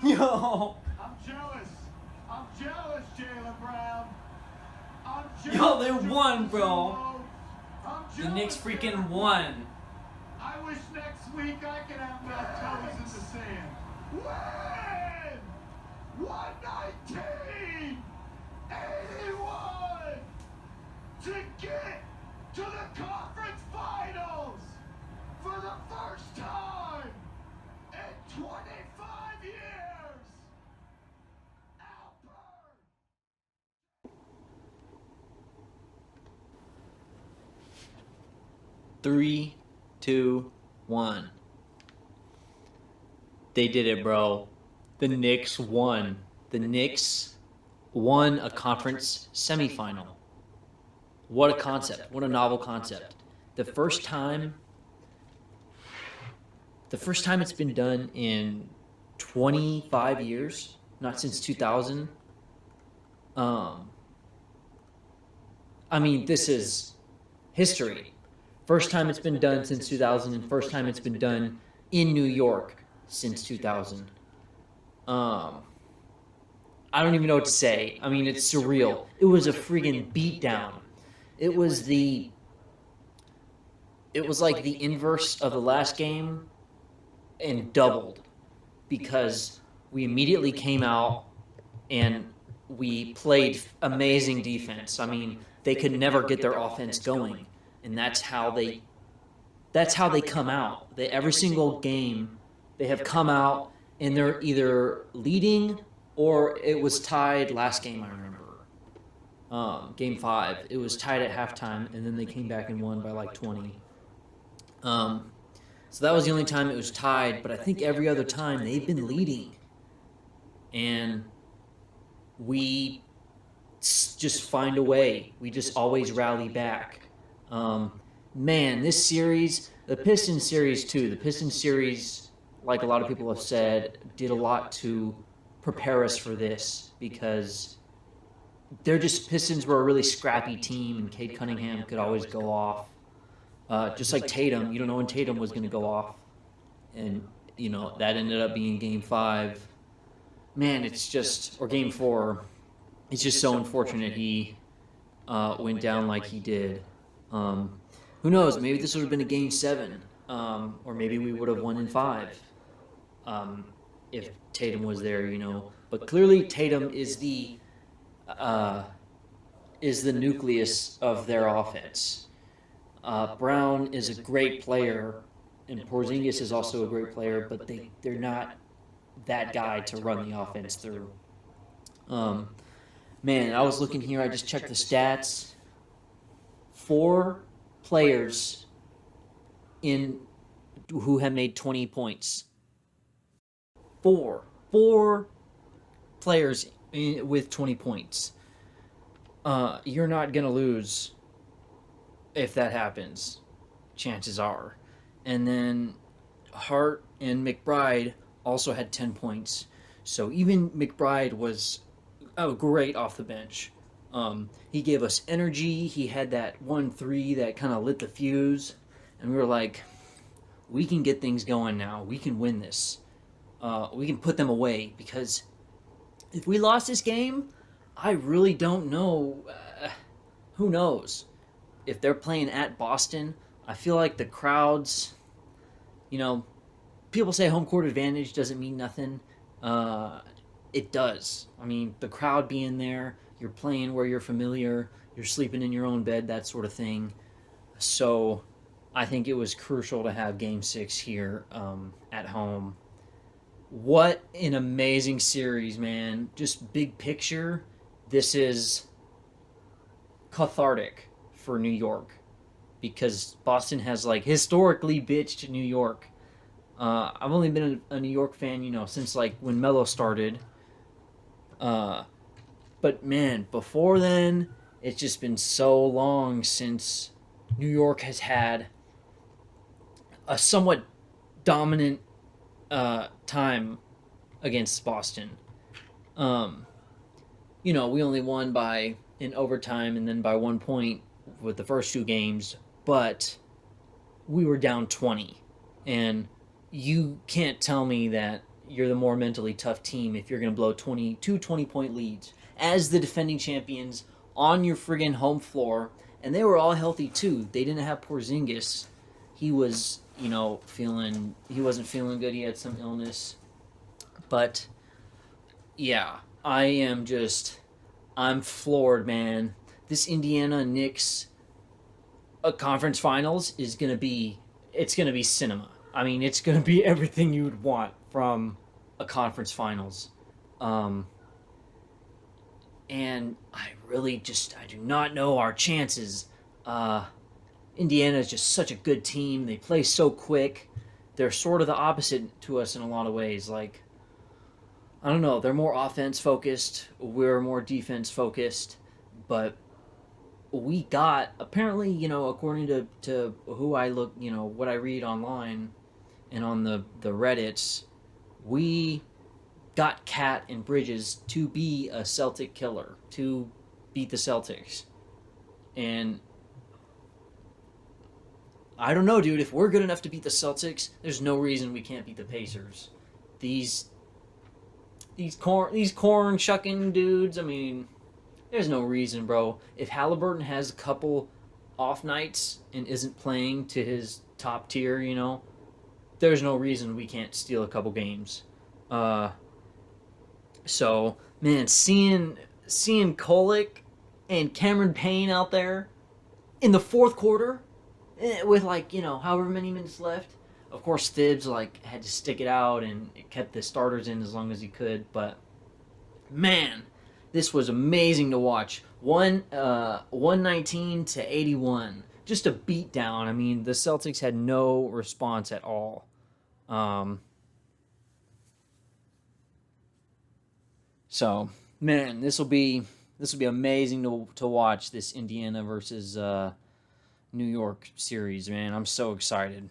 Yo. I'm jealous. I'm jealous, Jaylen Brown. I'm Yo, jealous. they won, bro. I'm The jealous, Knicks freaking Jaylen. won. I wish next week I could have my toes in the sand. Win! 119! 81! To get to the conference finals for the first time in 25 years! Albert! 3, 2, 1. They did it, bro. The Knicks won. The Knicks won a conference semifinal. What a concept. What a novel concept. The first time it's been done in 25 years, not since 2000. I mean, this is history. First time it's been done since 2000, and first time it's been done in New York since 2000. I don't even know what to say. I mean, it's surreal. It was a friggin' beatdown. It was like the inverse of the last game and doubled, because we immediately came out and we played amazing defense. I mean, they could never get their offense going, and that's how they come out. Every single game they have come out and they're either leading or it was tied last game, I remember. Game 5, it was tied at halftime, and then they came back and won by like 20. So that was the only time it was tied, but I think every other time they've been leading. And we just find a way. We just always rally back. Man, this series, the Pistons series too, the Pistons series, like a lot of people have said, did a lot to prepare us for this, because Pistons were a really scrappy team, and Cade Cunningham could always go off. Just like Tatum, you don't know when Tatum was going to go off. And, that ended up being Game 5. Man, it's just, or Game 4, it's just so unfortunate he went down like he did. Who knows? Maybe this would have been a Game 7, or maybe we would have won in 5 if Tatum was there, But clearly, Tatum is the nucleus of their offense. Brown is a great player, and Porzingis is also a great player, but they're not that guy to run the offense through. Man, I was looking here. I just checked the stats. 4 players who have made 20 points. 4 players with 20 points. You're not gonna lose if that happens. Chances are. And then Hart and McBride also had 10 points. So even McBride was great off the bench. He gave us energy. He had that 1-3 that kind of lit the fuse. And we were like, we can get things going now. We can win this. We can put them away, because if we lost this game, I really don't know. Who knows? If they're playing at Boston, I feel like the crowds, people say home court advantage doesn't mean nothing. It does. I mean, the crowd being there, you're playing where you're familiar, you're sleeping in your own bed, that sort of thing. So I think it was crucial to have Game 6 here at home. What an amazing series, man. Just big picture, this is cathartic for New York, because Boston has historically bitched New York. I've only been a New York fan, since when Melo started. But man, before then, it's just been so long since New York has had a somewhat dominant time against Boston. We only won in overtime and then by 1 point with the first 2 games, but we were down 20. And you can't tell me that you're the more mentally tough team if you're going to blow 20-point leads as the defending champions on your friggin' home floor. And they were all healthy too. They didn't have Porzingis. He was, he wasn't feeling good. He had some illness. But yeah, I'm floored, man. This Indiana Knicks conference finals is going to be, it's going to be cinema. I mean, it's going to be everything you would want from a conference finals. And I do not know our chances. Indiana is just such a good team. They play so quick. They're sort of the opposite to us in a lot of ways. Like, I don't know, they're more offense focused. We're more defense focused. But we got, apparently, according to who I look, what I read online and on the Reddits, we got Cat and Bridges to be a Celtic killer, to beat the Celtics. And I don't know, dude. If we're good enough to beat the Celtics, there's no reason we can't beat the Pacers. These corn shucking dudes, I mean, there's no reason, bro. If Halliburton has a couple off nights and isn't playing to his top tier, there's no reason we can't steal a couple games. So, man, seeing Kolek and Cameron Payne out there in the fourth quarter with however many minutes left. Of course, Thibs had to stick it out and it kept the starters in as long as he could. But man, this was amazing to watch. 119 to 81, just a beatdown. I mean, the Celtics had no response at all. So, man, this will be amazing to watch, this Indiana versus New York series, man. I'm so excited.